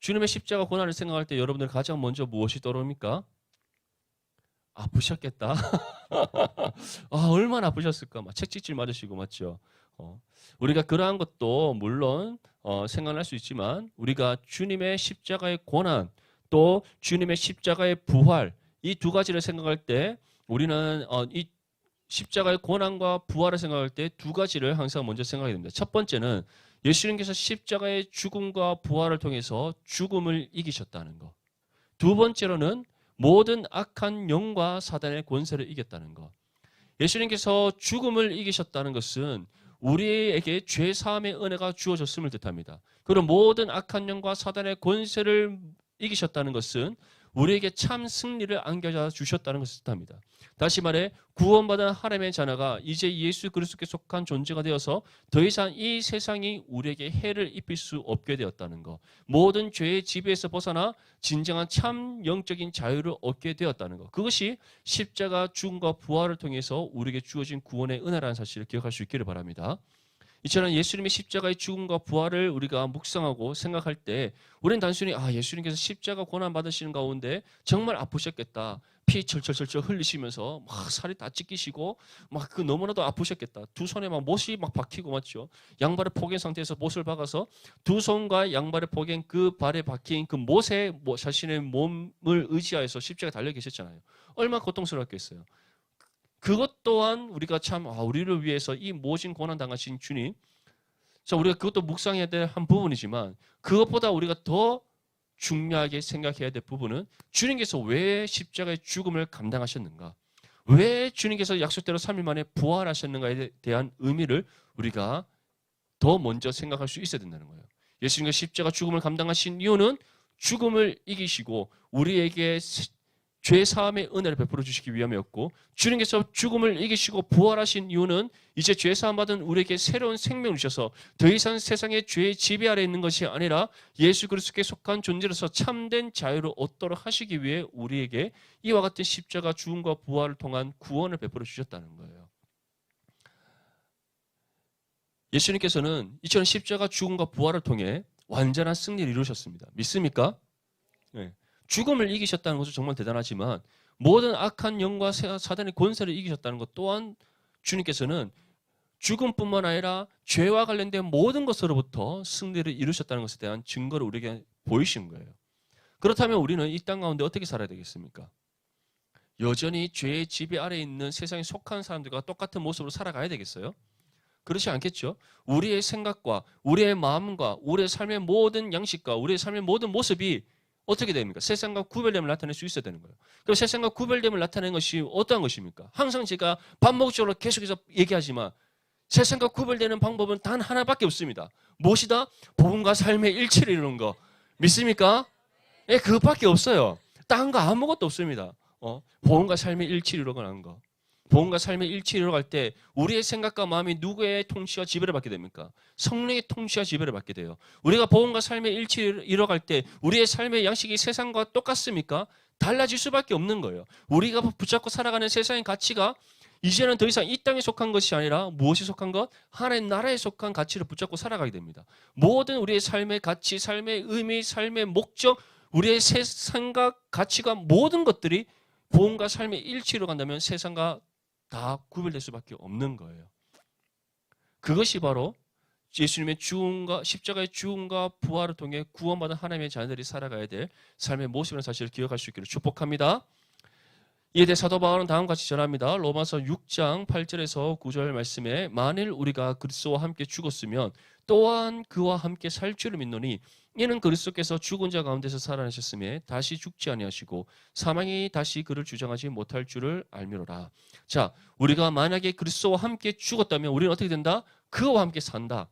주님의 십자가 고난을 생각할 때 여러분들 가장 먼저 무엇이 떠오릅니까? 아프셨겠다. 얼마나 아프셨을까? 막 책찍질 맞으시고 맞죠? 어, 우리가 그러한 것도 물론 생각날 수 있지만 우리가 주님의 십자가의 고난 또 주님의 십자가의 부활 이 두 가지를 생각할 때 우리는 이 십자가의 고난과 부활을 생각할 때 두 가지를 항상 먼저 생각하게 됩니다. 첫 번째는 예수님께서 십자가의 죽음과 부활을 통해서 죽음을 이기셨다는 것. 두 번째로는 모든 악한 영과 사단의 권세를 이겼다는 것. 예수님께서 죽음을 이기셨다는 것은 우리에게 죄 사함의 은혜가 주어졌음을 뜻합니다. 그리고 모든 악한 영과 사단의 권세를 이기셨다는 것은 우리에게 참 승리를 안겨다 주셨다는 것을 뜻합니다. 다시 말해 구원받은 하나님의 자녀가 이제 예수 그리스도께 속한 존재가 되어서 더 이상 이 세상이 우리에게 해를 입힐 수 없게 되었다는 것. 모든 죄의 지배에서 벗어나 진정한 참 영적인 자유를 얻게 되었다는 것. 그것이 십자가 죽음과 부활을 통해서 우리에게 주어진 구원의 은혜라는 사실을 기억할 수 있기를 바랍니다. 이처럼 예수님의 십자가의 죽음과 부활을 우리가 묵상하고 생각할 때 우리는 단순히 예수님께서 십자가 고난 받으시는 가운데 정말 아프셨겠다. 피 철철철철 흘리시면서 막 살이 다 찢기시고 막 그 너무나도 아프셨겠다. 두 손에 막 못이 막 박히고 맞죠. 양발을 포갠 상태에서 못을 박아서 두 손과 양발을 포갠 그 발에 박힌 그 못에 자신의 몸을 의지하여서 십자가에 달려 계셨잖아요. 얼마나 고통스럽겠어요. 그것 또한 우리가 참 우리를 위해서 이 모진 고난 당하신 주님, 자 우리가 그것도 묵상해야 될 한 부분이지만 그것보다 우리가 더 중요하게 생각해야 될 부분은 주님께서 왜 십자가의 죽음을 감당하셨는가, 왜 주님께서 약속대로 3일 만에 부활하셨는가에 대한 의미를 우리가 더 먼저 생각할 수 있어야 된다는 거예요. 예수님께서 십자가 죽음을 감당하신 이유는 죽음을 이기시고 우리에게 죄 사함의 은혜를 베풀어 주시기 위함이었고, 주님께서 죽음을 이기시고 부활하신 이유는 이제 죄 사함 받은 우리에게 새로운 생명을 주셔서 더 이상 세상의 죄의 지배 아래 있는 것이 아니라 예수 그리스도께 속한 존재로서 참된 자유를 얻도록 하시기 위해 우리에게 이와 같은 십자가 죽음과 부활을 통한 구원을 베풀어 주셨다는 거예요. 예수님께서는 이처럼 십자가 죽음과 부활을 통해 완전한 승리를 이루셨습니다. 믿습니까? 네. 죽음을 이기셨다는 것은 정말 대단하지만 모든 악한 영과 사단의 권세를 이기셨다는 것 또한 주님께서는 죽음뿐만 아니라 죄와 관련된 모든 것으로부터 승리를 이루셨다는 것에 대한 증거를 우리에게 보이신 거예요. 그렇다면 우리는 이 땅 가운데 어떻게 살아야 되겠습니까? 여전히 죄의 지배 아래에 있는 세상에 속한 사람들과 똑같은 모습으로 살아가야 되겠어요? 그렇지 않겠죠? 우리의 생각과 우리의 마음과 우리의 삶의 모든 양식과 우리의 삶의 모든 모습이 어떻게 됩니까? 세상과 구별됨을 나타낼 수 있어야 되는 거예요. 그럼 세상과 구별됨을 나타내는 것이 어떠한 것입니까? 항상 제가 반복적으로 계속해서 얘기하지만 세상과 구별되는 방법은 단 하나밖에 없습니다. 무엇이다? 복음과 삶의 일치를 이루는 거. 믿습니까? 예, 그것밖에 없어요. 딴 거 아무것도 없습니다. 복음과 삶의 일치를 이루는 거. 복음과 삶의 일치를 이루어갈 때 우리의 생각과 마음이 누구의 통치와 지배를 받게 됩니까? 성령의 통치와 지배를 받게 돼요. 우리가 복음과 삶의 일치를 이루어갈 때 우리의 삶의 양식이 세상과 똑같습니까? 달라질 수밖에 없는 거예요. 우리가 붙잡고 살아가는 세상의 가치가 이제는 더 이상 이 땅에 속한 것이 아니라 무엇이 속한 것? 하나님 나라에 속한 가치를 붙잡고 살아가게 됩니다. 모든 우리의 삶의 가치, 삶의 의미, 삶의 목적, 우리의 생각, 가치가 모든 것들이 복음과 삶의 일치로 간다면 세상과 다 구별될 수밖에 없는 거예요. 그것이 바로 예수님의 죽음과 십자가의 죽음과 부활을 통해 구원받은 하나님의 자녀들이 살아가야 될 삶의 모습이라는 사실을 기억할 수 있기를 축복합니다. 이에 대해 사도 바울은 다음과 같이 전합니다. 로마서 6장 8절에서 9절 말씀에 만일 우리가 그리스도와 함께 죽었으면 또한 그와 함께 살 줄을 믿노니 이는 그리스도께서 죽은 자 가운데서 살아나셨음에 다시 죽지 아니하시고 사망이 다시 그를 주장하지 못할 줄을 알미로라. 자, 우리가 만약에 그리스도와 함께 죽었다면 우리는 어떻게 된다? 그와 함께 산다.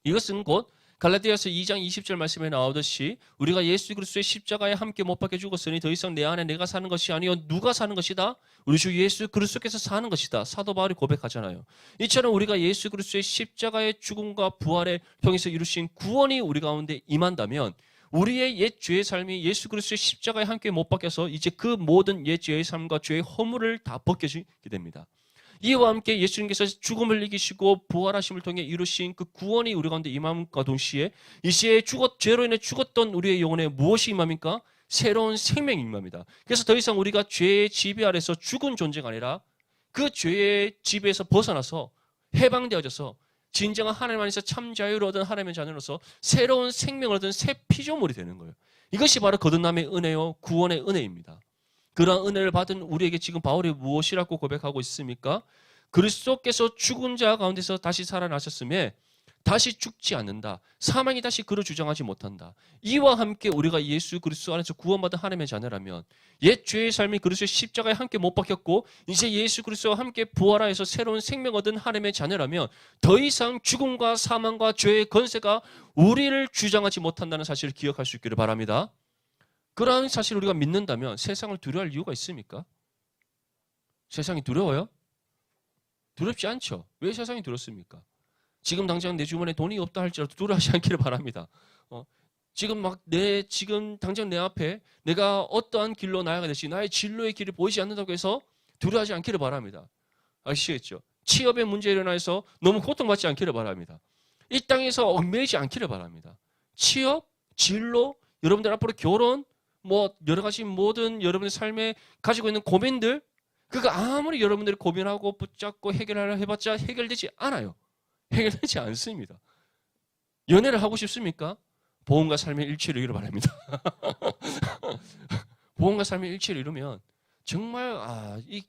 이것은 곧 갈라디아서 2장 20절 말씀에 나오듯이 우리가 예수 그리스도의 십자가에 함께 못 박혀 죽었으니 더 이상 내 안에 내가 사는 것이 아니요 누가 사는 것이다? 우리 주 예수 그리스도께서 사는 것이다. 사도 바울이 고백하잖아요. 이처럼 우리가 예수 그리스도의 십자가의 죽음과 부활을 통해서 이루신 구원이 우리 가운데 임한다면 우리의 옛 죄의 삶이 예수 그리스도의 십자가에 함께 못 박혀서 이제 그 모든 옛 죄의 삶과 죄의 허물을 다 벗겨지게 됩니다. 이와 함께 예수님께서 죽음을 이기시고 부활하심을 통해 이루신 그 구원이 우리 가운데 임함과 동시에 이 시에 죄로 인해 죽었던 우리의 영혼에 무엇이 임합니까? 새로운 생명이 임합니다. 그래서 더 이상 우리가 죄의 지배 아래서 죽은 존재가 아니라 그 죄의 지배에서 벗어나서 해방되어져서 진정한 하나님 안에서 참 자유를 얻은 하나님의 자녀로서 새로운 생명을 얻은 새 피조물이 되는 거예요. 이것이 바로 거듭남의 은혜요 구원의 은혜입니다. 그러한 은혜를 받은 우리에게 지금 바울이 무엇이라고 고백하고 있습니까? 그리스도께서 죽은 자 가운데서 다시 살아나셨음에 다시 죽지 않는다. 사망이 다시 그를 주장하지 못한다. 이와 함께 우리가 예수 그리스도 안에서 구원받은 하나님의 자녀라면 옛 죄의 삶이 그리스도의 십자가에 함께 못 박혔고 이제 예수 그리스도와 함께 부활하여서 새로운 생명 얻은 하나님의 자녀라면 더 이상 죽음과 사망과 죄의 권세가 우리를 주장하지 못한다는 사실을 기억할 수 있기를 바랍니다. 그러한 사실을 우리가 믿는다면 세상을 두려워할 이유가 있습니까? 세상이 두려워요? 두렵지 않죠. 왜 세상이 두렵습니까? 지금 당장 내 주머니에 돈이 없다 할지라도 두려워하지 않기를 바랍니다. 지금 당장 내 앞에 내가 어떠한 길로 나아가야 될지 나의 진로의 길이 보이지 않는다고 해서 두려워하지 않기를 바랍니다. 아시겠죠? 취업의 문제로 인해서 너무 고통받지 않기를 바랍니다. 이 땅에서 얽매이지 않기를 바랍니다. 취업, 진로, 여러분들 앞으로 결혼, 여러 가지 모든 여러분의 삶에 가지고 있는 고민들, 그거 아무리 여러분들이 고민하고 붙잡고 해결하려 해봤자 해결되지 않아요. 해결되지 않습니다. 연애를 하고 싶습니까? 보험과 삶의 일치를 이루기를 바랍니다. 보험과 삶의 일치를 이루면 정말 이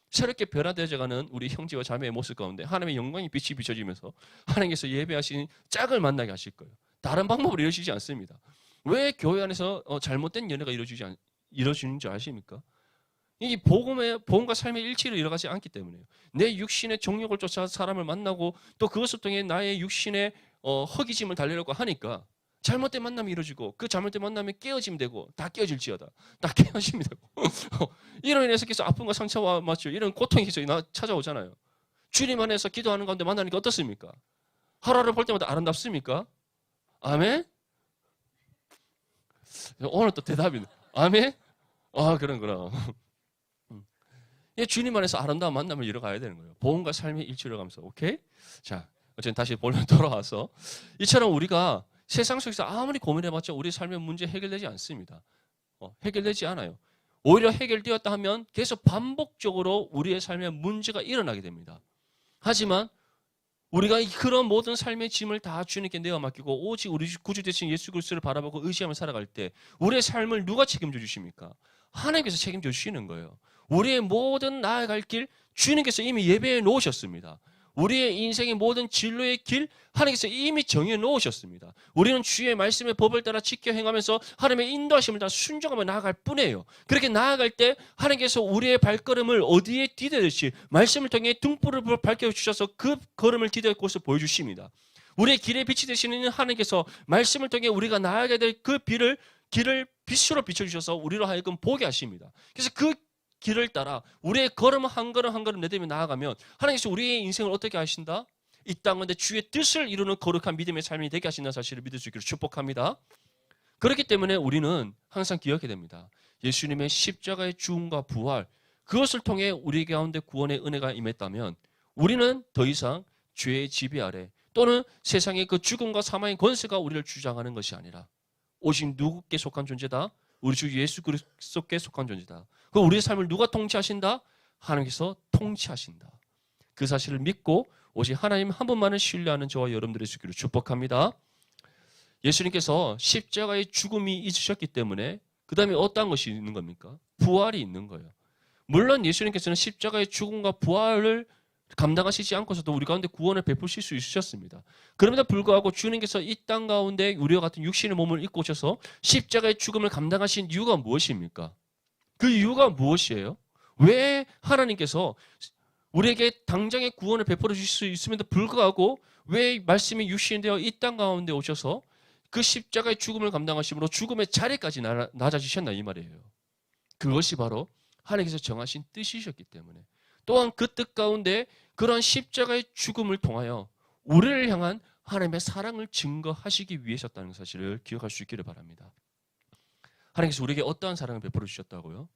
새롭게 변화되어가는 우리 형제와 자매의 모습 가운데 하나님의 영광의 빛이 비춰지면서 하나님께서 예배하신 짝을 만나게 하실 거예요. 다른 방법으로 이루어지지 않습니다. 왜 교회 안에서 잘못된 연애가 이루어지는 줄 아십니까? 이 복음과 삶의 일치를 이뤄가지 않기 때문에요. 내 육신의 정욕을 쫓아 사람을 만나고 또 그것을 통해 나의 육신의 허기짐을 달래려고 하니까 잘못된 만남이 이루어지고 그 잘못된 만남에 깨어짐 되고 다 깨어질지어다. 다 깨어짐이 되고 이로 인해서 계속 아픔과 상처와 맞죠. 이런 고통이 계속 찾아오잖아요. 주님 안에서 기도하는 가운데 만나니까 어떻습니까? 하루하루 볼 때마다 아름답습니까? 아멘? 오늘 또 대답이 아멘? 그럼. 주님 안에서 아름다운 만남을 이뤄가야 되는 거예요. 복음과 삶의 일치를 가면서. 오케이? 자, 어쨌든 다시 본론 돌아와서 이처럼 우리가 세상 속에서 아무리 고민해봤자 우리 삶의 문제 해결되지 않습니다. 해결되지 않아요. 오히려 해결되었다 하면 계속 반복적으로 우리의 삶에 문제가 일어나게 됩니다. 하지만 우리가 그런 모든 삶의 짐을 다 주님께 내어 맡기고 오직 우리 구주 되신 예수 그리스도를 바라보고 의지하며 살아갈 때 우리의 삶을 누가 책임져 주십니까? 하나님께서 책임져 주시는 거예요. 우리의 모든 나아갈 길 주님께서 이미 예배해 놓으셨습니다. 우리의 인생의 모든 진로의 길 하나님께서 이미 정해 놓으셨습니다. 우리는 주의 말씀의 법을 따라 지켜 행하면서 하나님의 인도하심을 따라 순종하며 나아갈 뿐이에요. 그렇게 나아갈 때 하나님께서 우리의 발걸음을 어디에 디뎌야 될지 말씀을 통해 등불을 밝혀주셔서 그 걸음을 디뎌야 할 곳을 보여주십니다. 우리의 길에 빛이 되시는 하나님께서 말씀을 통해 우리가 나아가야 될 그 길을 빛으로 비춰주셔서 우리로 하여금 보게 하십니다. 그래서 그 길을 따라 우리의 걸음 한 걸음 한 걸음 내딛며 나아가면 하나님께서 우리의 인생을 어떻게 하신다? 이 땅 가운데 주의 뜻을 이루는 거룩한 믿음의 삶이 되게 하신다는 사실을 믿을 수 있기를 축복합니다. 그렇기 때문에 우리는 항상 기억해야 됩니다. 예수님의 십자가의 죽음과 부활, 그것을 통해 우리 가운데 구원의 은혜가 임했다면 우리는 더 이상 죄의 지배 아래 또는 세상의 그 죽음과 사망의 권세가 우리를 주장하는 것이 아니라 오직 누구께 속한 존재다? 우리 주 예수 그리스도께 속한 존재다. 그럼 우리의 삶을 누가 통치하신다? 하나님께서 통치하신다. 그 사실을 믿고 오직 하나님 한 분만을 신뢰하는 저와 여러분들의 수 있기를 축복합니다. 예수님께서 십자가의 죽음이 있으셨기 때문에 그 다음에 어떤 것이 있는 겁니까? 부활이 있는 거예요. 물론 예수님께서는 십자가의 죽음과 부활을 감당하시지 않고서도 우리 가운데 구원을 베푸실 수 있으셨습니다. 그럼에도 불구하고 주님께서 이 땅 가운데 우리와 같은 육신의 몸을 입고 오셔서 십자가의 죽음을 감당하신 이유가 무엇입니까? 그 이유가 무엇이에요? 왜 하나님께서 우리에게 당장의 구원을 베풀어 주실 수 있음에도 불구하고 왜 말씀이 육신이 되어 이 땅 가운데 오셔서 그 십자가의 죽음을 감당하심으로 죽음의 자리까지 낮아지셨나 이 말이에요. 그것이 바로 하나님께서 정하신 뜻이셨기 때문에 또한 그 뜻 가운데 그런 십자가의 죽음을 통하여 우리를 향한 하나님의 사랑을 증거하시기 위해셨다는 사실을 기억할 수 있기를 바랍니다. 하나님께서 우리에게 어떠한 사랑을 베풀어 주셨다고요?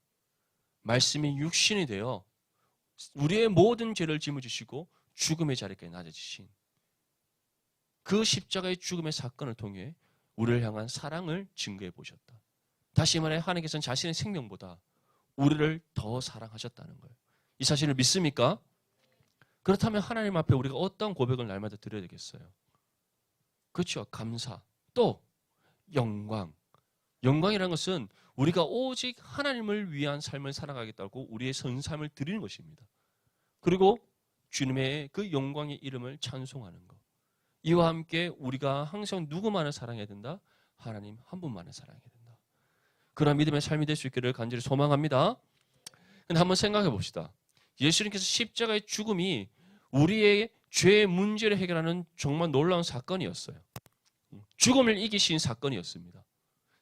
말씀이 육신이 되어 우리의 모든 죄를 짊어지시고 죽음의 자리까지 낮아지신 그 십자가의 죽음의 사건을 통해 우리를 향한 사랑을 증거해 보셨다. 다시 말해 하나님께서는 자신의 생명보다 우리를 더 사랑하셨다는 거예요. 이 사실을 믿습니까? 그렇다면 하나님 앞에 우리가 어떤 고백을 날마다 드려야 되겠어요? 그렇죠. 감사. 또 영광. 영광이라는 것은 우리가 오직 하나님을 위한 삶을 살아가겠다고 우리의 선삶을 드리는 것입니다. 그리고 주님의 그 영광의 이름을 찬송하는 것. 이와 함께 우리가 항상 누구만을 사랑해야 된다? 하나님 한 분만을 사랑해야 된다. 그런 믿음의 삶이 될 수 있기를 간절히 소망합니다. 근데 한번 생각해 봅시다. 예수님께서 십자가의 죽음이 우리의 죄의 문제를 해결하는 정말 놀라운 사건이었어요. 죽음을 이기신 사건이었습니다.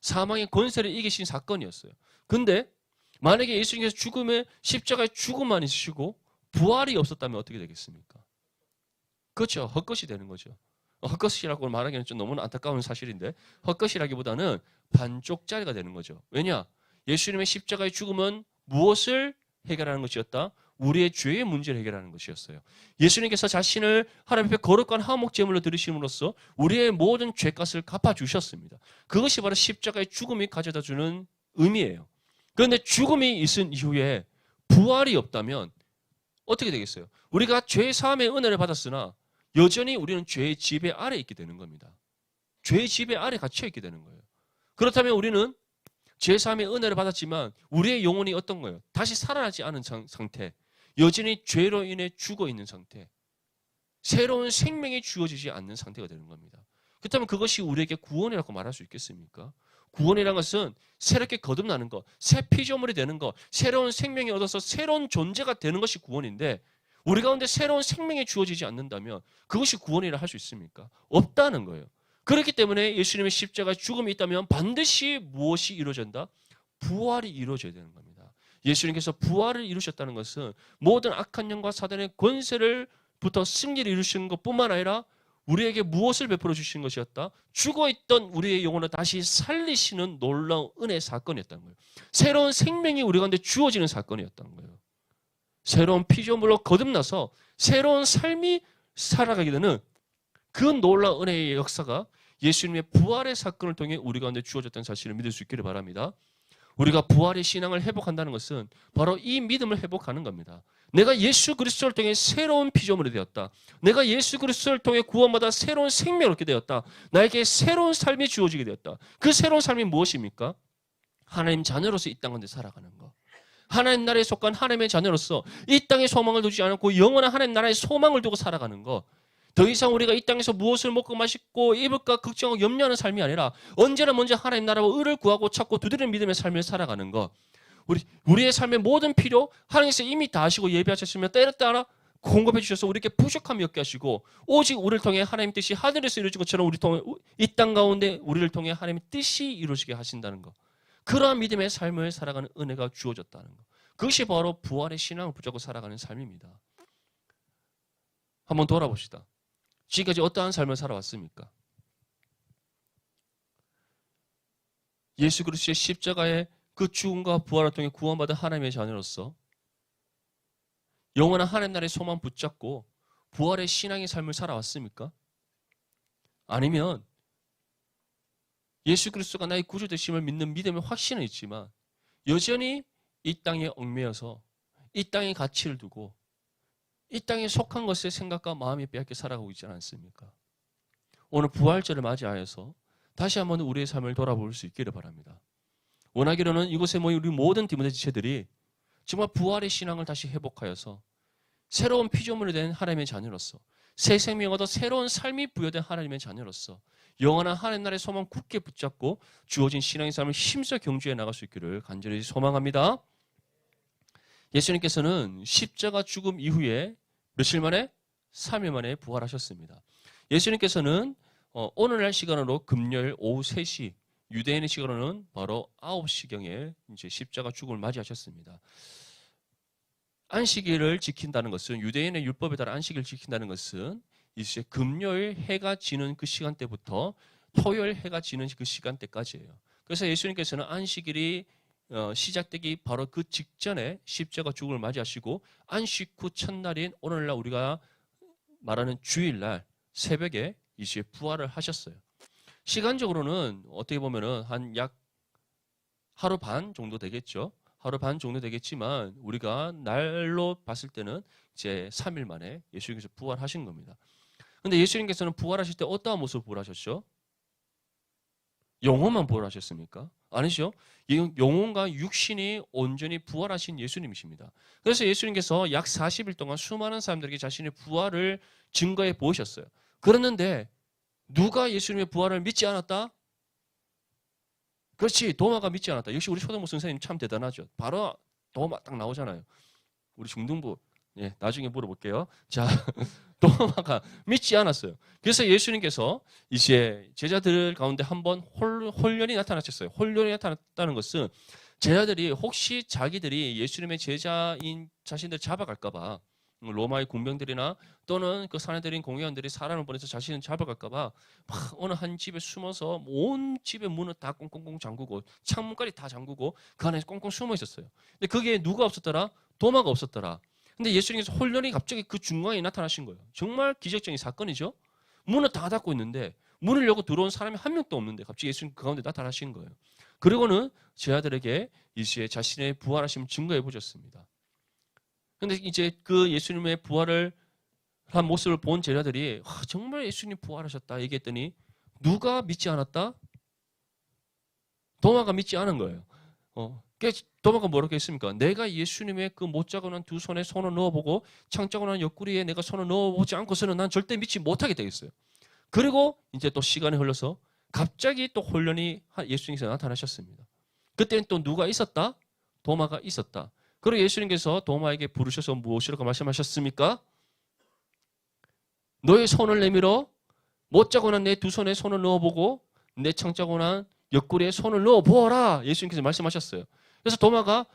사망의 권세를 이기신 사건이었어요. 근데 만약에 예수님께서 십자가의 죽음만 있으시고 부활이 없었다면 어떻게 되겠습니까? 그렇죠. 헛것이 되는 거죠. 헛것이라고 말하기는 좀 너무나 안타까운 사실인데 헛것이라기보다는 반쪽짜리가 되는 거죠. 왜냐? 예수님의 십자가의 죽음은 무엇을 해결하는 것이었다? 우리의 죄의 문제를 해결하는 것이었어요. 예수님께서 자신을 하나님 앞에 거룩한 화목 제물로 드리심으로써 우리의 모든 죄값을 갚아주셨습니다. 그것이 바로 십자가의 죽음이 가져다 주는 의미예요. 그런데 죽음이 있은 이후에 부활이 없다면 어떻게 되겠어요? 우리가 죄 사함의 은혜를 받았으나 여전히 우리는 죄의 지배 아래 있게 되는 겁니다. 죄의 지배 아래 갇혀 있게 되는 거예요. 그렇다면 우리는 죄 사함의 은혜를 받았지만 우리의 영혼이 어떤 거예요? 다시 살아나지 않은 상태. 여전히 죄로 인해 죽어 있는 상태. 새로운 생명이 주어지지 않는 상태가 되는 겁니다. 그렇다면 그것이 우리에게 구원이라고 말할 수 있겠습니까? 구원이라는 것은 새롭게 거듭나는 것, 새 피조물이 되는 것, 새로운 생명이 얻어서 새로운 존재가 되는 것이 구원인데 우리 가운데 새로운 생명이 주어지지 않는다면 그것이 구원이라 할 수 있습니까? 없다는 거예요. 그렇기 때문에 예수님의 십자가의 죽음이 있다면 반드시 무엇이 이루어진다? 부활이 이루어져야 되는 겁니다. 예수님께서 부활을 이루셨다는 것은 모든 악한 영과 사단의 권세를부터 승리를 이루시는 것뿐만 아니라 우리에게 무엇을 베풀어 주시는 것이었다? 죽어있던 우리의 영혼을 다시 살리시는 놀라운 은혜의 사건이었다는 거예요. 새로운 생명이 우리 가운데 주어지는 사건이었다는 거예요. 새로운 피조물로 거듭나서 새로운 삶이 살아가게 되는 그 놀라운 은혜의 역사가 예수님의 부활의 사건을 통해 우리 가운데 주어졌다는 사실을 믿을 수 있기를 바랍니다. 우리가 부활의 신앙을 회복한다는 것은 바로 이 믿음을 회복하는 겁니다. 내가 예수 그리스도를 통해 새로운 피조물이 되었다. 내가 예수 그리스도를 통해 구원받아 새로운 생명을 얻게 되었다. 나에게 새로운 삶이 주어지게 되었다. 그 새로운 삶이 무엇입니까? 하나님 자녀로서 이 땅 가운데 살아가는 것. 하나님 나라에 속한 하나님의 자녀로서 이 땅에 소망을 두지 않고 영원한 하나님 나라의 소망을 두고 살아가는 것. 더 이상 우리가 이 땅에서 무엇을 먹고 마시고 입을까 걱정하고 염려하는 삶이 아니라 언제나 먼저 하나님 나라와 의를 구하고 찾고 두드리는 믿음의 삶을 살아가는 것. 우리의 삶의 모든 필요 하나님께서 이미 다 하시고 예비하셨으며 때에 따라 공급해 주셔서 우리에게 부족함이 없게 하시고 오직 우리를 통해 하나님 뜻이 하늘에서 이루어진 것처럼 우리 통해 이 땅 가운데 우리를 통해 하나님의 뜻이 이루어지게 하신다는 것. 그러한 믿음의 삶을 살아가는 은혜가 주어졌다는 것. 그것이 바로 부활의 신앙을 붙잡고 살아가는 삶입니다. 한번 돌아봅시다. 지금까지 어떠한 삶을 살아왔습니까? 예수 그리스도의 십자가의 그 죽음과 부활을 통해 구원받은 하나님의 자녀로서 영원한 하나님 나라의 소망 붙잡고 부활의 신앙의 삶을 살아왔습니까? 아니면 예수 그리스도가 나의 구주 되심을 믿는 믿음의 확신은 있지만 여전히 이 땅에 얽매여서 이 땅의 가치를 두고 이 땅에 속한 것의 생각과 마음이 빼앗겨 살아가고 있지 않습니까? 오늘 부활절을 맞이하여서 다시 한번 우리의 삶을 돌아볼 수 있기를 바랍니다. 원하기로는 이곳에 모인 우리 모든 디모데 지체들이 정말 부활의 신앙을 다시 회복하여서 새로운 피조물이 된 하나님의 자녀로서 새 생명 얻어 새로운 삶이 부여된 하나님의 자녀로서 영원한 하나님 나라의 소망 굳게 붙잡고 주어진 신앙의 삶을 힘써 경주해 나갈 수 있기를 간절히 소망합니다. 예수님께서는 십자가 죽음 이후에 며칠 만에 3일 만에 부활하셨습니다. 예수님께서는 오늘날 시간으로 금요일 오후 3시, 유대인의 시간으로는 바로 9시경에 이제 십자가 죽음을 맞이하셨습니다. 안식일을 지킨다는 것은 유대인의 율법에 따라 안식일을 지킨다는 것은 이제 금요일 해가 지는 그 시간대부터 토요일 해가 지는 그 시간대까지예요. 그래서 예수님께서는 안식일이 시작되기 바로 그 직전에 십자가 죽음을 맞이하시고 안식 후 첫날인 오늘날 우리가 말하는 주일날 새벽에 이제 부활을 하셨어요. 시간적으로는 어떻게 보면은 한 약 하루 반 정도 되겠죠. 하루 반 정도 되겠지만 우리가 날로 봤을 때는 이제 3일 만에 예수님께서 부활하신 겁니다. 근데 예수님께서는 부활하실 때 어떠한 모습으로 부활하셨죠? 영혼만 부활하셨습니까? 아니죠. 영혼과 육신이 온전히 부활하신 예수님이십니다. 그래서 예수님께서 약 40일 동안 수많은 사람들에게 자신의 부활을 증거해 보셨어요. 그랬는데 누가 예수님의 부활을 믿지 않았다? 그렇지. 도마가 믿지 않았다. 역시 우리 초등부 선생님 참 대단하죠. 바로 도마 딱 나오잖아요. 우리 중등부 나중에 물어볼게요. 자, 도마가 믿지 않았어요. 그래서 예수님께서 이제 제자들 가운데 한번 혼련이 나타나셨어요. 혼련이 나타났다는 것은 제자들이 혹시 자기들이 예수님의 제자인 자신들 잡아갈까봐 로마의 군병들이나 또는 그 사내들인 공회원들이 사람을 보내서 자신을 잡아갈까봐 막 어느 한 집에 숨어서 온 집의 문을 다 꽁꽁꽁 잠그고 창문까지 다 잠그고 그 안에 꽁꽁 숨어 있었어요. 근데 그게 누가 없었더라? 도마가 없었더라. 근데 예수님께서 혼련이 갑자기 그 중앙에 나타나신 거예요. 정말 기적적인 사건이죠. 문을 다 닫고 있는데 문을 열고 들어온 사람이 한 명도 없는데 갑자기 예수님 그 가운데 나타나신 거예요. 그리고는 제자들에게 이제 자신의 부활하심을 증거해 보셨습니다. 근데 이제 그 예수님의 부활을 한 모습을 본 제자들이 정말 예수님 부활하셨다 얘기했더니 누가 믿지 않았다? 도마가 믿지 않은 거예요. 도마가 뭐라고 했습니까? 내가 예수님의 그 못자고 난 두 손에 손을 넣어보고 창자고 난 옆구리에 내가 손을 넣어보지 않고서는 난 절대 믿지 못하게 되겠어요. 그리고 이제 또 시간이 흘러서 갑자기 또 혼련이 예수님께서 나타나셨습니다. 그때는 또 누가 있었다? 도마가 있었다. 그리고 예수님께서 도마에게 부르셔서 무엇이라고 말씀하셨습니까? 너의 손을 내밀어 못자고 난 내 두 손에 손을 넣어보고 내 창자고 난 옆구리에 손을 넣어보아라. 예수님께서 말씀하셨어요. 그래서 도마가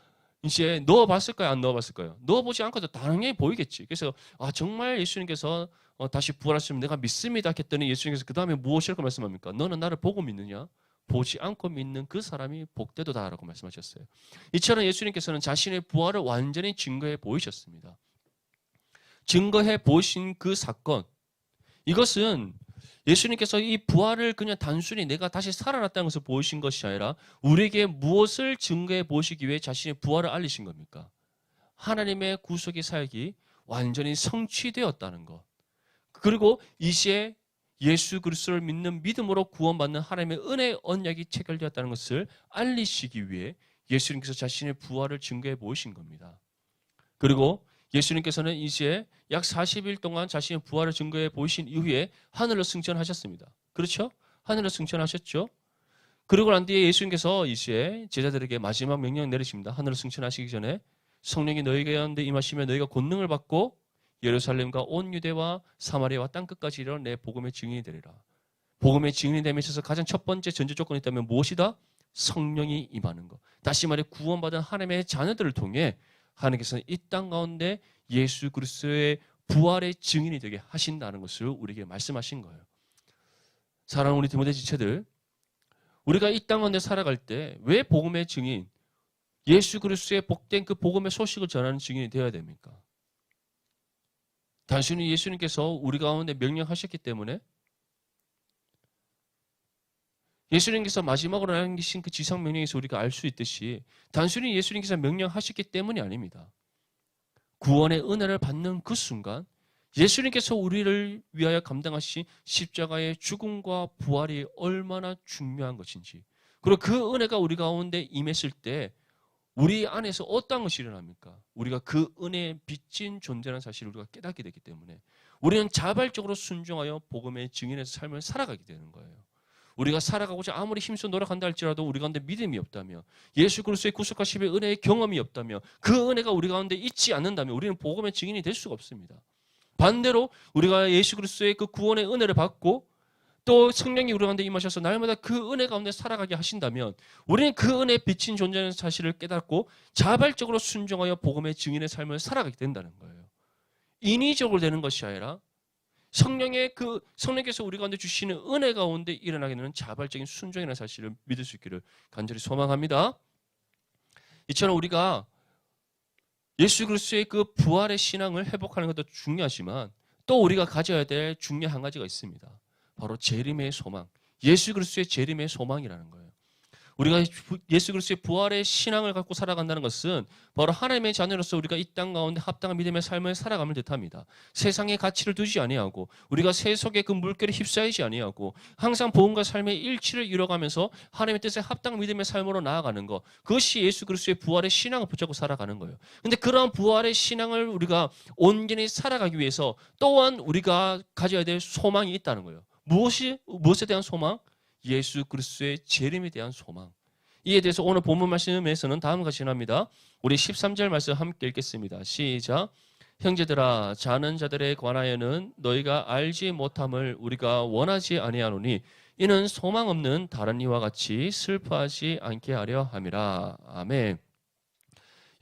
이제 넣어봤을까요? 안 넣어봤을까요? 넣어보지 않고도 당연히 보이겠지. 그래서 정말 예수님께서 다시 부활하시면 내가 믿습니다 했더니 예수님께서 그 다음에 무엇이라고 말씀합니까? 너는 나를 보고 믿느냐? 보지 않고 믿는 그 사람이 복되도다라고 말씀하셨어요. 이처럼 예수님께서는 자신의 부활을 완전히 증거해 보이셨습니다. 증거해 보신 그 사건, 이것은 예수님께서 이 부활을 그냥 단순히 내가 다시 살아났다는 것을 보이신 것이 아니라 우리에게 무엇을 증거해 보시기 위해 자신의 부활을 알리신 겁니까? 하나님의 구속의 사역이 완전히 성취되었다는 것. 그리고 이제 예수 그리스도를 믿는 믿음으로 구원받는 하나님의 은혜의 언약이 체결되었다는 것을 알리시기 위해 예수님께서 자신의 부활을 증거해 보이신 겁니다. 그리고 예수님께서는 이제 약 40일 동안 자신의 부활을 증거해 보이신 이후에 하늘로 승천하셨습니다. 그렇죠? 하늘로 승천하셨죠? 그리고 난 뒤에 예수님께서 이제 제자들에게 마지막 명령 내리십니다. 하늘로 승천하시기 전에 성령이 너희에게 임하시면 너희가 권능을 받고 예루살렘과 온 유대와 사마리아와 땅끝까지 이르러 내 복음의 증인이 되리라. 복음의 증인이 됨에 있어서 가장 첫 번째 전제 조건이 있다면 무엇이다? 성령이 임하는 것. 다시 말해 구원받은 하나님의 자녀들을 통해 하나님께서는 이 땅 가운데 예수 그리스도의 부활의 증인이 되게 하신다는 것을 우리에게 말씀하신 거예요. 사랑하는 우리 디모데 지체들, 우리가 이 땅 가운데 살아갈 때 왜 복음의 증인, 예수 그리스도의 복된 그 복음의 소식을 전하는 증인이 되어야 됩니까? 단순히 예수님께서 우리 가운데 명령하셨기 때문에, 예수님께서 마지막으로 남기신 그 지상 명령에서 우리가 알 수 있듯이 단순히 예수님께서 명령하셨기 때문이 아닙니다. 구원의 은혜를 받는 그 순간 예수님께서 우리를 위하여 감당하신 십자가의 죽음과 부활이 얼마나 중요한 것인지, 그리고 그 은혜가 우리 가운데 임했을 때 우리 안에서 어떤 것이 일어납니까? 우리가 그 은혜에 빚진 존재라는 사실을 우리가 깨닫게 되기 때문에 우리는 자발적으로 순종하여 복음의 증인에서 삶을 살아가게 되는 거예요. 우리가 살아가고자 아무리 힘써 노력한다 할지라도 우리 가운데 믿음이 없다며, 예수 그리스도의 구속하심의 은혜의 경험이 없다며, 그 은혜가 우리 가운데 있지 않는다면 우리는 복음의 증인이 될 수가 없습니다. 반대로 우리가 예수 그리스도의 그 구원의 은혜를 받고 또 성령이 우리 가운데 임하셔서 날마다 그 은혜 가운데 살아가게 하신다면 우리는 그 은혜에 비친 존재라는 사실을 깨닫고 자발적으로 순종하여 복음의 증인의 삶을 살아가게 된다는 거예요. 인위적으로 되는 것이 아니라 성령께서 우리 가운데 주시는 은혜 가운데 일어나게 되는 자발적인 순종이라는 사실을 믿을 수 있기를 간절히 소망합니다. 이처럼 우리가 예수 그리스도의 그 부활의 신앙을 회복하는 것도 중요하지만 또 우리가 가져야 될 중요한 한 가지가 있습니다. 바로 재림의 소망. 예수 그리스도의 재림의 소망이라는 거예요. 우리가 예수 그리스도의 부활의 신앙을 갖고 살아간다는 것은 바로 하나님의 자녀로서 우리가 이 땅 가운데 합당한 믿음의 삶을 살아감을 뜻합니다. 세상의 가치를 두지 아니하고 우리가 세속의 그 물결에 휩싸이지 아니하고 항상 복음과 삶의 일치를 이뤄가면서 하나님의 뜻에 합당한 믿음의 삶으로 나아가는 것, 그것이 예수 그리스도의 부활의 신앙을 붙잡고 살아가는 거예요. 근데 그러한 부활의 신앙을 우리가 온전히 살아가기 위해서 또한 우리가 가져야 될 소망이 있다는 거예요. 무엇에 대한 소망? 예수 그리스도의 재림에 대한 소망. 이에 대해서 오늘 본문 말씀에서는 다음과 같이 합니다. 우리 13절 말씀 함께 읽겠습니다. 시작. 형제들아, 자는 자들에 관하여는 너희가 알지 못함을 우리가 원하지 아니하노니 이는 소망 없는 다른 이와 같이 슬퍼하지 않게 하려 함이라. 아멘.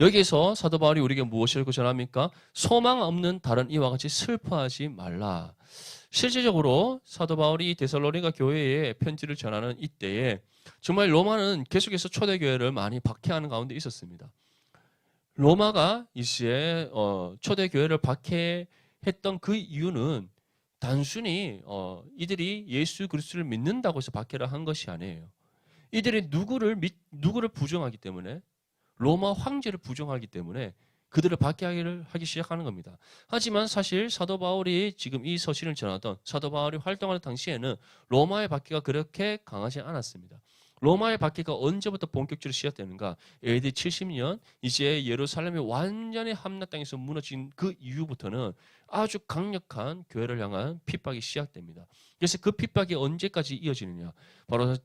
여기에서 사도 바울이 우리에게 무엇을 전합니까? 소망 없는 다른 이와 같이 슬퍼하지 말라. 실질적으로 사도 바울이 데살로니가 교회에 편지를 전하는 이때에 정말 로마는 계속해서 초대교회를 많이 박해하는 가운데 있었습니다. 로마가 이제 초대교회를 박해했던 그 이유는 단순히 이들이 예수 그리스도를 믿는다고 해서 박해를 한 것이 아니에요. 이들이 누구를 부정하기 때문에, 로마 황제를 부정하기 때문에 그들을 박해하기 시작하는 겁니다. 하지만 사실 사도 바울이 지금 이 서신을 전하던 사도 바울이 활동하는 당시에는 로마의 박해가 그렇게 강하지 않았습니다. 로마의 박해가 언제부터 본격적으로 시작되는가? AD 70년 이제 예루살렘이 완전히 함락 땅에서 무너진 그 이후부터는 아주 강력한 교회를 향한 핍박이 시작됩니다. 그래서 그 핍박이 언제까지 이어지느냐? 바로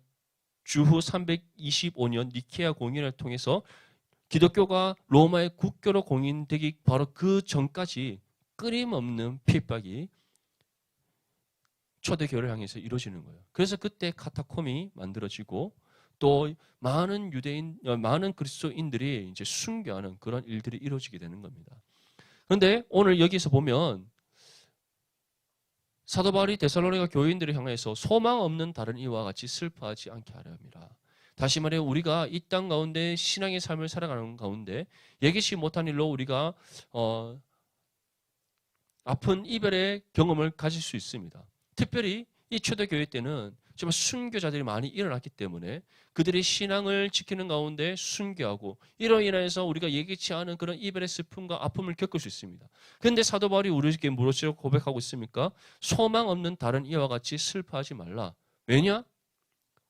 주후 325년 니케아 공인을 통해서 기독교가 로마의 국교로 공인되기 바로 그 전까지 끊임없는 핍박이 초대교회를 향해서 이루어지는 거예요. 그래서 그때 카타콤이 만들어지고 또 많은 그리스도인들이 이제 순교하는 그런 일들이 이루어지게 되는 겁니다. 그런데 오늘 여기서 보면 사도 바울이 데살로니가 교인들을 향해서 소망 없는 다른 이와 같이 슬퍼하지 않게 하려 합니다. 다시 말해 우리가 이 땅 가운데 신앙의 삶을 살아가는 가운데 예기치 못한 일로 우리가 아픈 이별의 경험을 가질 수 있습니다. 특별히 이 초대교회 때는 정말 순교자들이 많이 일어났기 때문에 그들의 신앙을 지키는 가운데 순교하고 이로 인해서 우리가 예기치 않은 그런 이별의 슬픔과 아픔을 겪을 수 있습니다. 그런데 사도 바울이 우리에게 무엇이라고 고백하고 있습니까? 소망 없는 다른 이와 같이 슬퍼하지 말라. 왜냐?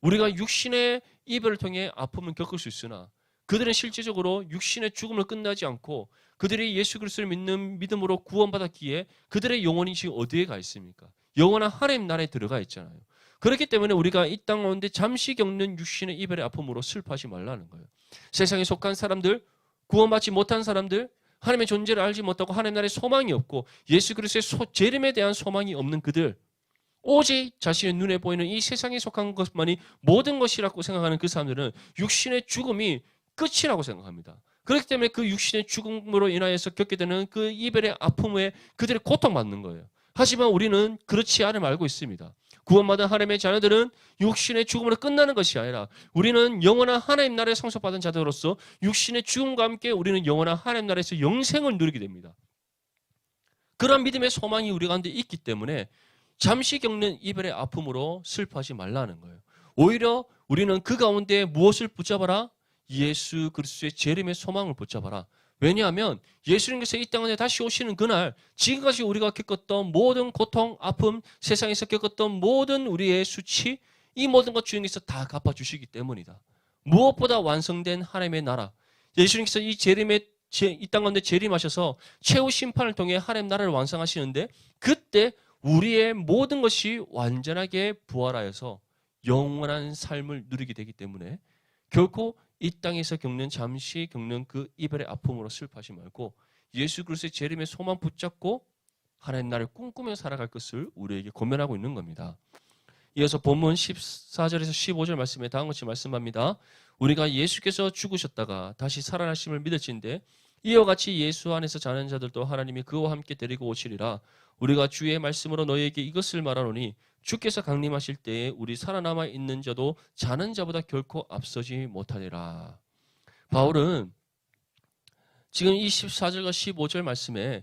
우리가 육신의 이별을 통해 아픔을 겪을 수 있으나 그들은 실제적으로 육신의 죽음을 끝나지 않고 그들이 예수 그리스도를 믿는 믿음으로 구원받았기에 그들의 영혼이 지금 어디에 가 있습니까? 영원한 하나님 나라에 들어가 있잖아요. 그렇기 때문에 우리가 이 땅 가운데 잠시 겪는 육신의 이별의 아픔으로 슬퍼하지 말라는 거예요. 세상에 속한 사람들, 구원받지 못한 사람들, 하나님의 존재를 알지 못하고 하나님 나라에 소망이 없고 예수 그리스도의 재림에 대한 소망이 없는 그들, 오직 자신의 눈에 보이는 이 세상에 속한 것만이 모든 것이라고 생각하는 그 사람들은 육신의 죽음이 끝이라고 생각합니다. 그렇기 때문에 그 육신의 죽음으로 인하여서 겪게 되는 그 이별의 아픔에 그들이 고통받는 거예요. 하지만 우리는 그렇지 않음을 알고 있습니다. 구원받은 하나님의 자녀들은 육신의 죽음으로 끝나는 것이 아니라 우리는 영원한 하나님 나라에 상속받은 자들로서 육신의 죽음과 함께 우리는 영원한 하나님 나라에서 영생을 누리게 됩니다. 그런 믿음의 소망이 우리 가운데 있기 때문에 잠시 겪는 이별의 아픔으로 슬퍼하지 말라는 거예요. 오히려 우리는 그 가운데 무엇을 붙잡아라? 예수 그리스도의 재림의 소망을 붙잡아라. 왜냐하면 예수님께서 이 땅에 다시 오시는 그날 지금까지 우리가 겪었던 모든 고통, 아픔, 세상에서 겪었던 모든 우리의 수치, 이 모든 것 주님께서 다 갚아주시기 때문이다. 무엇보다 완성된 하나님의 나라, 예수님께서 이 땅 가운데 재림하셔서 최후 심판을 통해 하나님 나라를 완성하시는데 그때 우리의 모든 것이 완전하게 부활하여서 영원한 삶을 누리게 되기 때문에 결코 이 땅에서 잠시 겪는 그 이별의 아픔으로 슬퍼하지 말고 예수 그리스도의 재림의 소망 붙잡고 하나님 나라를 꿈꾸며 살아갈 것을 우리에게 권면하고 있는 겁니다. 이어서 본문 14절에서 15절 말씀에 다음과 같이 말씀합니다. 우리가 예수께서 죽으셨다가 다시 살아나심을 믿을진데 이와 같이 예수 안에서 자는 자들도 하나님이 그와 함께 데리고 오시리라. 우리가 주의 말씀으로 너희에게 이것을 말하노니 주께서 강림하실 때에 우리 살아남아 있는 자도 자는 자보다 결코 앞서지 못하리라. 바울은 지금 이 14절과 15절 말씀에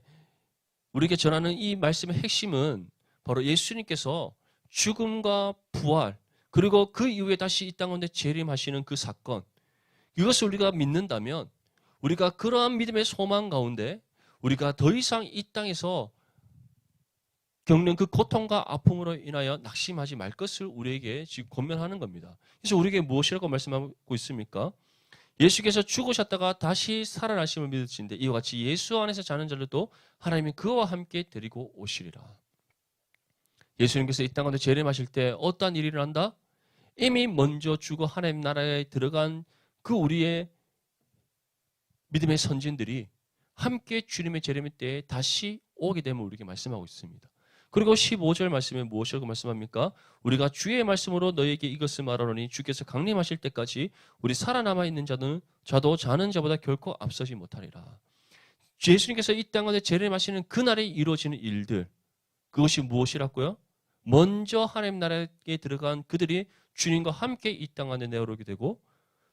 우리에게 전하는 이 말씀의 핵심은 바로 예수님께서 죽음과 부활, 그리고 그 이후에 다시 이 땅 가운데 재림하시는 그 사건, 이것을 우리가 믿는다면 우리가 그러한 믿음의 소망 가운데 우리가 더 이상 이 땅에서 겪는 그 고통과 아픔으로 인하여 낙심하지 말 것을 우리에게 지금 권면하는 겁니다. 그래서 우리에게 무엇이라고 말씀하고 있습니까? 예수께서 죽으셨다가 다시 살아나심을 믿으시는데 이와 같이 예수 안에서 자는 자들도 하나님이 그와 함께 데리고 오시리라. 예수님께서 이 땅 가운데 재림하실 때 어떠한 일이 일어난다? 이미 먼저 죽어 하나님 나라에 들어간 그 우리의 믿음의 선진들이 함께 주님의 재림의 때에 다시 오게 됨을 우리에게 말씀하고 있습니다. 그리고 15절 말씀에 무엇이라고 말씀합니까? 우리가 주의 말씀으로 너희에게 이것을 말하노니 주께서 강림하실 때까지 우리 살아남아 있는 자도 자는 자보다 결코 앞서지 못하리라. 예수님께서 이 땅 가운데 재림하시는 그날에 이루어지는 일들, 그것이 무엇이라고요? 먼저 하나님 나라에 들어간 그들이 주님과 함께 이 땅 안에 내어오게 되고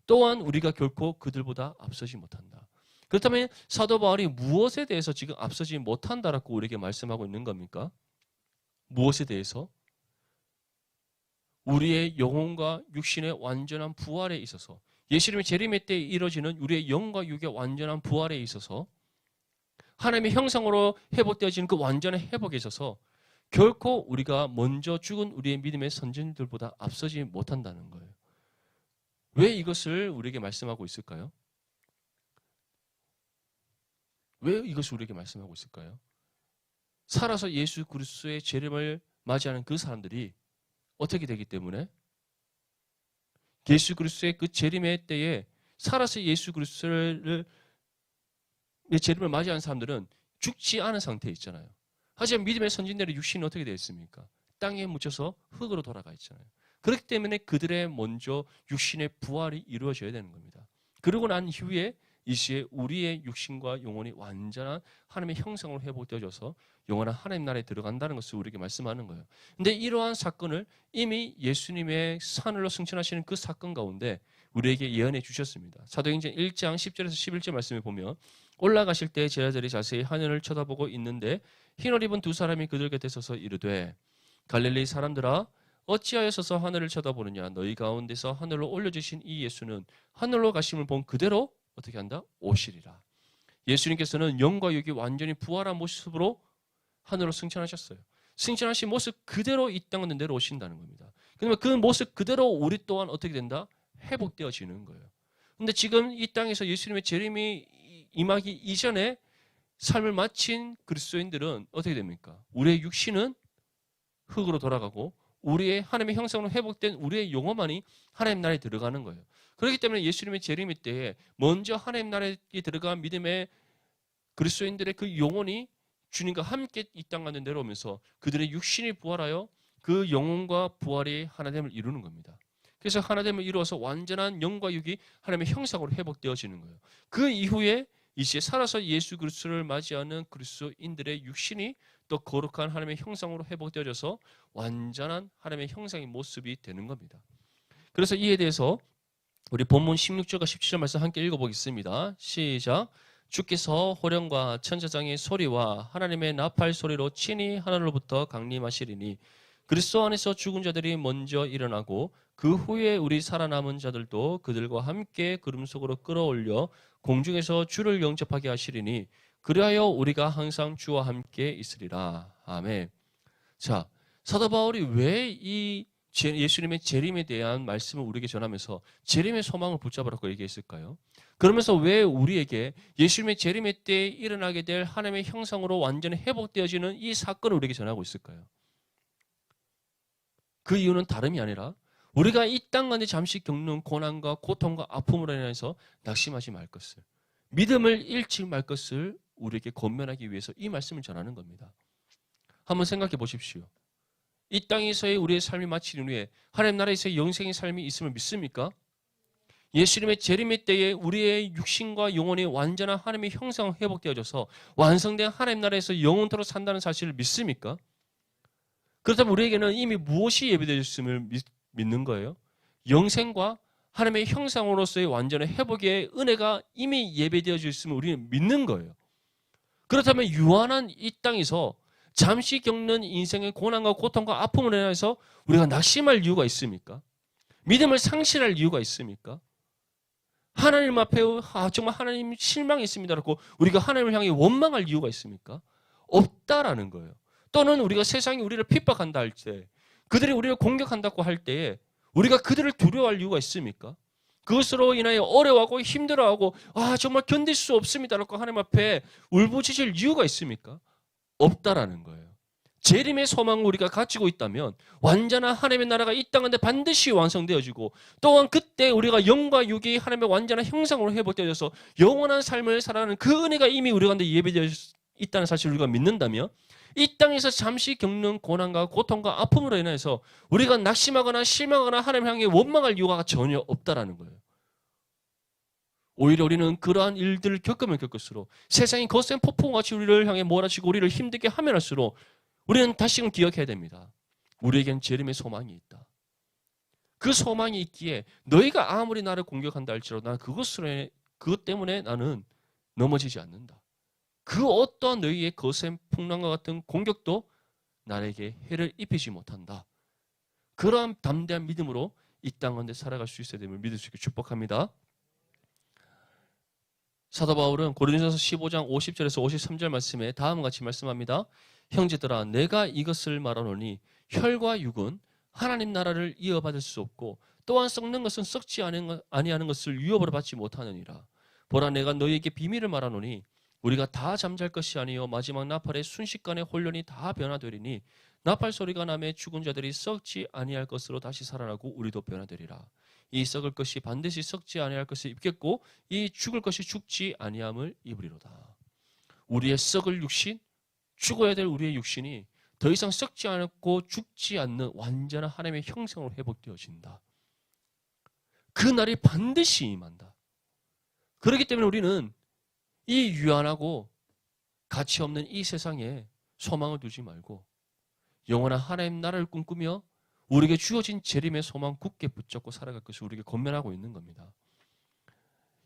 또한 우리가 결코 그들보다 앞서지 못한다. 그렇다면 사도 바울이 무엇에 대해서 지금 앞서지 못한다라고 우리에게 말씀하고 있는 겁니까? 무엇에 대해서? 우리의 영혼과 육신의 완전한 부활에 있어서, 예수님의 재림의 때에 이루어지는 우리의 영과 육의 완전한 부활에 있어서, 하나님의 형상으로 회복되어지는 그 완전한 회복에 있어서 결코 우리가 먼저 죽은 우리의 믿음의 선진들보다 앞서지 못한다는 거예요. 왜 이것을 우리에게 말씀하고 있을까요? 왜 이것을 우리에게 말씀하고 있을까요? 살아서 예수 그리스도의 재림을 맞이하는 그 사람들이 어떻게 되기 때문에? 예수 그리스도의 그 재림의 때에 살아서 예수 그리스도의 재림을 맞이하는 사람들은 죽지 않은 상태에 있잖아요. 하지만 믿음의 선진들의 육신은 어떻게 되어 있습니까? 땅에 묻혀서 흙으로 돌아가 있잖아요. 그렇기 때문에 그들의 먼저 육신의 부활이 이루어져야 되는 겁니다. 그러고 난 이후에 이 시에 우리의 육신과 영혼이 완전한 하나님의 형상으로 회복되어져서 영원한 하나님 나라에 들어간다는 것을 우리에게 말씀하는 거예요. 근데 이러한 사건을 이미 예수님의 하늘로 승천하시는 그 사건 가운데 우리에게 예언해 주셨습니다. 사도행전 1장 10절에서 11절 말씀에 보면 올라가실 때 제자들이 자세히 하늘을 쳐다보고 있는데 흰옷 입은 두 사람이 그들 곁에 서서 이르되 갈릴리 사람들아 어찌하여 서서 하늘을 쳐다보느냐 너희 가운데서 하늘로 올려주신 이 예수는 하늘로 가심을 본 그대로 어떻게 한다? 오시리라. 예수님께서는 영과 육이 완전히 부활한 모습으로 하늘로 승천하셨어요. 승천하신 모습 그대로 이 땅에 내려오신다는 겁니다. 그러면 그 모습 그대로 우리 또한 어떻게 된다? 회복되어지는 거예요. 근데 지금 이 땅에서 예수님의 재림이 임하기 이전에 삶을 마친 그리스도인들은 어떻게 됩니까? 우리의 육신은 흙으로 돌아가고 우리의 하나님의 형상으로 회복된 우리의 영혼만이 하나님 나라에 들어가는 거예요. 그렇기 때문에 예수님의 재림의 때에 먼저 하나님 나라에 들어간 믿음의 그리스도인들의 그 영혼이 주님과 함께 이 땅 가운데 내려오면서 그들의 육신이 부활하여 그 영혼과 부활이 하나됨을 이루는 겁니다. 그래서 하나됨을 이루어서 완전한 영과 육이 하나님의 형상으로 회복되어지는 거예요. 그 이후에 이제 살아서 예수 그리스도를 맞이하는 그리스도인들의 육신이 또 거룩한 하나님의 형상으로 회복되어져서 완전한 하나님의 형상의 모습이 되는 겁니다. 그래서 이에 대해서 우리 본문 16절과 17절 말씀 함께 읽어보겠습니다. 시작. 주께서 호령과 천사장의 소리와 하나님의 나팔 소리로 친히 하늘로부터 강림하시리니 그리스도 안에서 죽은 자들이 먼저 일어나고 그 후에 우리 살아남은 자들도 그들과 함께 구름 속으로 끌어올려 공중에서 주를 영접하게 하시리니 그리하여 우리가 항상 주와 함께 있으리라. 아멘. 자, 사도 바울이 왜 이 예수님의 재림에 대한 말씀을 우리에게 전하면서 재림의 소망을 붙잡으라고 얘기했을까요? 그러면서 왜 우리에게 예수님의 재림의 때에 일어나게 될 하나님의 형상으로 완전히 회복되어지는 이 사건을 우리에게 전하고 있을까요? 그 이유는 다름이 아니라 우리가 이 땅 가운데 잠시 겪는 고난과 고통과 아픔으로 인해서 낙심하지 말 것을, 믿음을 잃지 말 것을 우리에게 권면하기 위해서 이 말씀을 전하는 겁니다. 한번 생각해 보십시오. 이 땅에서의 우리의 삶이 마치는 후에 하나님 나라에서의 영생의 삶이 있음을 믿습니까? 예수님의 재림의 때에 우리의 육신과 영혼이 완전한 하나님의 형상 회복되어져서 완성된 하나님 나라에서 영원토록 산다는 사실을 믿습니까? 그렇다면 우리에게는 이미 무엇이 예비되어 있음을 믿는 거예요? 영생과 하나님의 형상으로서의 완전한 회복의 은혜가 이미 예배되어져 있음을 우리는 믿는 거예요. 그렇다면 유한한 이 땅에서 잠시 겪는 인생의 고난과 고통과 아픔을 인해서 우리가 낙심할 이유가 있습니까? 믿음을 상실할 이유가 있습니까? 하나님 앞에 정말 하나님 실망했습니다라고 우리가 하나님을 향해 원망할 이유가 있습니까? 없다라는 거예요. 또는 우리가 세상이 우리를 핍박한다 할 때, 그들이 우리를 공격한다고 할 때에 우리가 그들을 두려워할 이유가 있습니까? 그것으로 인하여 어려워하고 힘들어하고 정말 견딜 수 없습니다라고 하나님 앞에 울부짖을 이유가 있습니까? 없다라는 거예요. 재림의 소망을 우리가 가지고 있다면 완전한 하나님의 나라가 이 땅인데 반드시 완성되어지고, 또한 그때 우리가 영과 육이 하나님의 완전한 형상으로 회복되어져서 영원한 삶을 살아가는 그 은혜가 이미 우리 가운데 예배되어 있다는 사실을 우리가 믿는다면, 이 땅에서 잠시 겪는 고난과 고통과 아픔으로 인해서 우리가 낙심하거나 실망하거나 하나님을 향해 원망할 이유가 전혀 없다라는 거예요. 오히려 우리는 그러한 일들을 겪으면 겪을수록 세상이 거센 폭풍같이 우리를 향해 몰아치고 우리를 힘들게 하면 할수록 우리는 다시금 기억해야 됩니다. 우리에겐 재림의 소망이 있다. 그 소망이 있기에 너희가 아무리 나를 공격한다 할지라도 나는 그것 때문에 나는 넘어지지 않는다. 그 어떠한 너희의 거센 풍랑과 같은 공격도 나에게 해를 입히지 못한다. 그러한 담대한 믿음으로 이 땅 가운데 살아갈 수 있어야 됨을 믿을 수 있게 축복합니다. 사도 바울은 고린도전서 15장 50절에서 53절 말씀에 다음과 같이 말씀합니다. 형제들아, 내가 이것을 말하노니 혈과 육은 하나님 나라를 이어받을 수 없고, 또한 썩는 것은 썩지 아니하는 것을 유업으로 받지 못하느니라. 보라, 내가 너희에게 비밀을 말하노니 우리가 다 잠잘 것이 아니요 마지막 나팔의 순식간에 혼련이 다 변화되리니 나팔 소리가 나매 죽은 자들이 썩지 아니할 것으로 다시 살아나고 우리도 변화되리라. 이 썩을 것이 반드시 썩지 아니할 것을 입겠고 이 죽을 것이 죽지 아니함을 입으리로다. 우리의 썩을 육신, 죽어야 될 우리의 육신이 더 이상 썩지 않고 죽지 않는 완전한 하나님의 형상으로 회복되어진다. 그 날이 반드시 임한다. 그렇기 때문에 우리는 이 유한하고 가치 없는 이 세상에 소망을 두지 말고 영원한 하나님 나라를 꿈꾸며 우리에게 주어진 재림의 소망 굳게 붙잡고 살아갈 것을 우리에게 권면하고 있는 겁니다.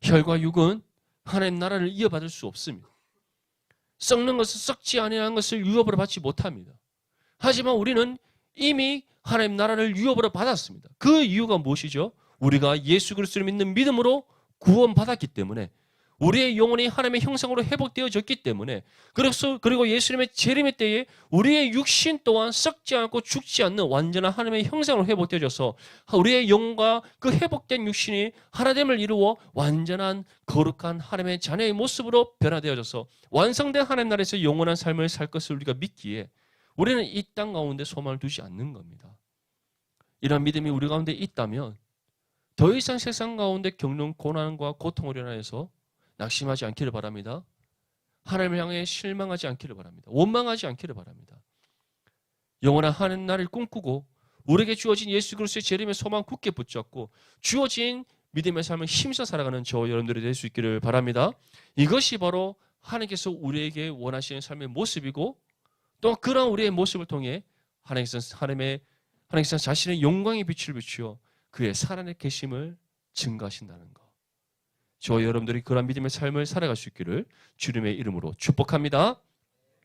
혈과 육은 하나님 나라를 이어받을 수 없습니다. 썩는 것은 썩지 아니하는 것을 유업으로 받지 못합니다. 하지만 우리는 이미 하나님 나라를 유업으로 받았습니다. 그 이유가 무엇이죠? 우리가 예수 그리스도를 믿는 믿음으로 구원받았기 때문에, 우리의 영혼이 하나님의 형상으로 회복되어졌기 때문에, 그리고 예수님의 재림의 때에 우리의 육신 또한 썩지 않고 죽지 않는 완전한 하나님의 형상으로 회복되어져서 우리의 영과 그 회복된 육신이 하나됨을 이루어 완전한 거룩한 하나님의 자녀의 모습으로 변화되어져서 완성된 하나님 나라에서 영원한 삶을 살 것을 우리가 믿기에 우리는 이 땅 가운데 소망을 두지 않는 겁니다. 이런 믿음이 우리 가운데 있다면 더 이상 세상 가운데 겪는 고난과 고통을 인하여서 낙심하지 않기를 바랍니다. 하나님을 향해 실망하지 않기를 바랍니다. 원망하지 않기를 바랍니다. 영원한 하나님 나라를 꿈꾸고 우리에게 주어진 예수 그리스도의 재림의 소망 굳게 붙잡고 주어진 믿음의 삶을 힘써 살아가는 저와 여러분들이 될 수 있기를 바랍니다. 이것이 바로 하나님께서 우리에게 원하시는 삶의 모습이고, 또 그런 우리의 모습을 통해 하나님께서 자신의 영광의 빛을 비추어 그의 살아내 계심을 증거하신다는 것. 저와 여러분들이 그런 믿음의 삶을 살아갈 수 있기를 주님의 이름으로 축복합니다.